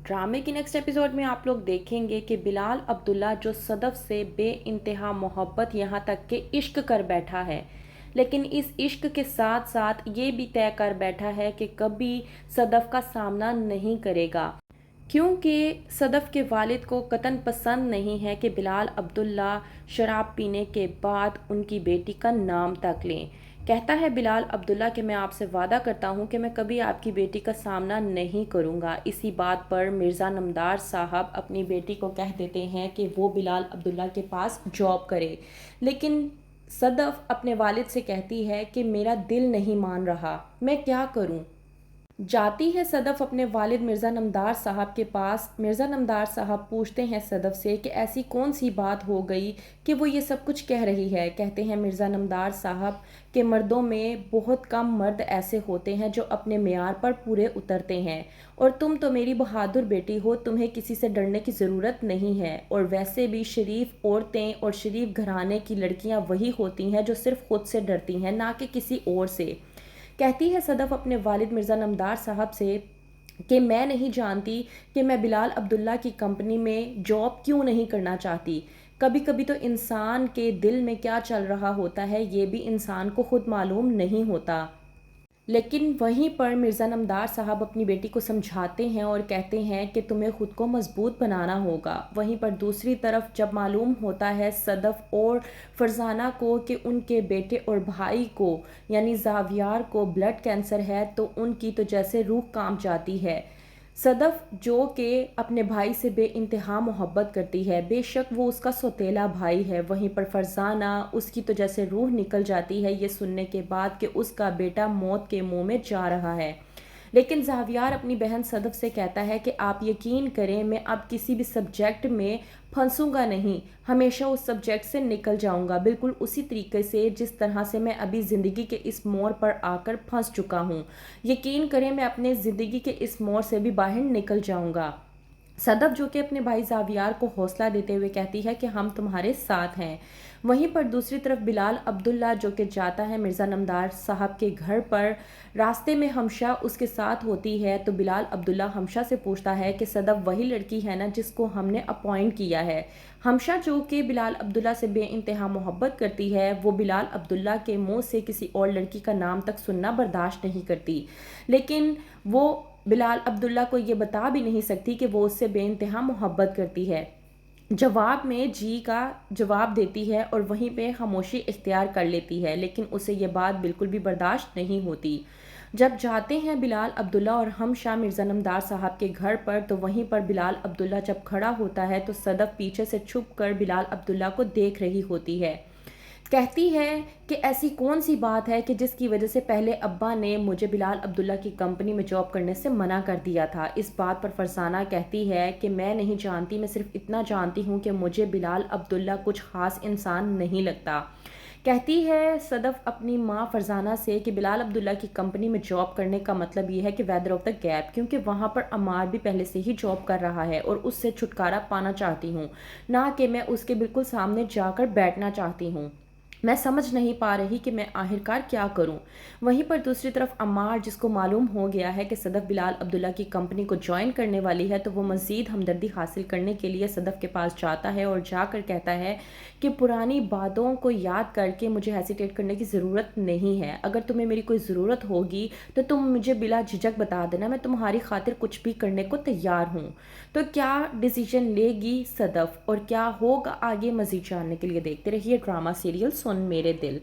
ड्रामे की next episode में आप लोग देखेंगे कि बिलाल अब्दुल्ला जो सदफ से बे इंतहा मोहब्बत यहाँ तक कि इश्क कर बैठा है, लेकिन इस इश्क के साथ साथ ये भी तय कर बैठा है कि कभी सदफ का सामना नहीं करेगा, क्योंकि सदफ के वालिद को कतन पसंद नहीं है कि बिलाल अब्दुल्ला शराब पीने के बाद उनकी बेटी का नाम तक लें। कहता है बिलाल अब्दुल्ला कि मैं आपसे वादा करता हूँ कि मैं कभी आपकी बेटी का सामना नहीं करूँगा। इसी बात पर मिर्ज़ा नमदार साहब अपनी बेटी को कह देते हैं कि वो बिलाल अब्दुल्ला के पास जॉब करे, लेकिन सदफ अपने वालिद से कहती है कि मेरा दिल नहीं मान रहा, मैं क्या करूँ। जाती है सदफ अपने वालिद मिर्ज़ा नमदार साहब के पास। मिर्ज़ा नमदार साहब पूछते हैं सदफ से कि ऐसी कौन सी बात हो गई कि वो ये सब कुछ कह रही है। कहते हैं मिर्ज़ा नमदार साहब कि मर्दों में बहुत कम मर्द ऐसे होते हैं जो अपने मेयार पर पूरे उतरते हैं, और तुम तो मेरी बहादुर बेटी हो, तुम्हें किसी से डरने की ज़रूरत नहीं है। और वैसे भी शरीफ औरतें और शरीफ घराने की लड़कियां वही होती हैं जो सिर्फ खुद से डरती हैं, ना कि किसी और से। कहती है सदफ अपने वालिद मिर्ज़ा नमदार साहब से कि मैं नहीं जानती कि मैं बिलाल अब्दुल्ला की कंपनी में जॉब क्यों नहीं करना चाहती। कभी कभी तो इंसान के दिल में क्या चल रहा होता है ये भी इंसान को खुद मालूम नहीं होता। लेकिन वहीं पर मिर्ज़ा नमदार साहब अपनी बेटी को समझाते हैं और कहते हैं कि तुम्हें खुद को मजबूत बनाना होगा। वहीं पर दूसरी तरफ जब मालूम होता है सदफ़ और फरजाना को कि उनके बेटे और भाई को यानी ज़ावियार को ब्लड कैंसर है, तो उनकी तो जैसे रूह कांप जाती है। सदफ जो कि अपने भाई से बेइंतहा मोहब्बत करती है, बेशक वो उसका सौतेला भाई है, वहीं पर फरजाना उसकी तो जैसे रूह निकल जाती है ये सुनने के बाद कि उसका बेटा मौत के मुंह में जा रहा है। लेकिन ज़ावियार अपनी बहन सदफ से कहता है कि आप यकीन करें, मैं अब किसी भी सब्जेक्ट में फंसूंगा नहीं, हमेशा उस सब्जेक्ट से निकल जाऊंगा, बिल्कुल उसी तरीके से जिस तरह से मैं अभी ज़िंदगी के इस मोड़ पर आकर फंस चुका हूँ। यकीन करें मैं अपने ज़िंदगी के इस मोड़ से भी बाहर निकल जाऊंगा। सदफ जो कि अपने भाई ज़ावियार को हौसला देते हुए कहती है कि हम तुम्हारे साथ हैं। वहीं पर दूसरी तरफ बिलाल अब्दुल्ला जो कि जाता है मिर्ज़ा नमदार साहब के घर पर, रास्ते में हमशा उसके साथ होती है, तो बिलाल अब्दुल्ला हमशा से पूछता है कि सदफ वही लड़की है ना जिसको हमने अपॉइंट किया है। हमशा जो कि बिलाल अब्दुल्ला से बेइंतहा मोहब्बत करती है, वो बिलाल अब्दुल्ला के मुंह से किसी और लड़की का नाम तक सुनना बर्दाश्त नहीं करती, लेकिन वो बिलाल अब्दुल्ला को ये बता भी नहीं सकती कि वो उससे बेइंतहा मोहब्बत करती है। जवाब में जी का जवाब देती है और वहीं पे खामोशी इख्तियार कर लेती है, लेकिन उसे ये बात बिल्कुल भी बर्दाश्त नहीं होती। जब जाते हैं बिलाल अब्दुल्ला और हम शाह मिर्ज़ा नमदार साहब के घर पर, तो वहीं पर बिलाल अब्दुल्ला जब खड़ा होता है तो सदफ पीछे से छुप कर बिलाल अब्दुल्ला को देख रही होती है। कहती है कि ऐसी कौन सी बात है कि जिसकी वजह से पहले अब्बा ने मुझे बिलाल अब्दुल्ला की कंपनी में जॉब करने से मना कर दिया था। इस बात पर फरसाना कहती है कि मैं नहीं जानती, मैं सिर्फ इतना जानती हूँ कि मुझे बिलाल अब्दुल्ला कुछ ख़ास इंसान नहीं लगता। कहती है सदफ अपनी माँ फरजाना से कि बिलाल अब्दुल्ला की कंपनी में जॉब करने का मतलब ये है कि वेदर ऑफ द गैप, क्योंकि वहाँ पर अमार भी पहले से ही जॉब कर रहा है और उससे छुटकारा पाना चाहती हूँ, ना कि मैं उसके बिल्कुल सामने जाकर बैठना चाहती हूँ। मैं समझ नहीं पा रही कि मैं आखिरकार क्या करूं। वहीं पर दूसरी तरफ अम्मार, जिसको मालूम हो गया है कि सदफ बिलाल अब्दुल्ला की कंपनी को ज्वाइन करने वाली है, तो वो मज़ीद हमदर्दी हासिल करने के लिए सदफ के पास जाता है और जाकर कहता है कि पुरानी बातों को याद करके मुझे हेसिटेट करने की ज़रूरत नहीं है। अगर तुम्हें मेरी कोई ज़रूरत होगी तो तुम मुझे बिला झिझक बता देना, मैं तुम्हारी खातिर कुछ भी करने को तैयार हूँ। तो क्या डिसीजन लेगी सदफ और क्या होगा आगे, मज़ीद जानने के लिए देखते रहिए ड्रामा सीरियल सुन मेरे दिल।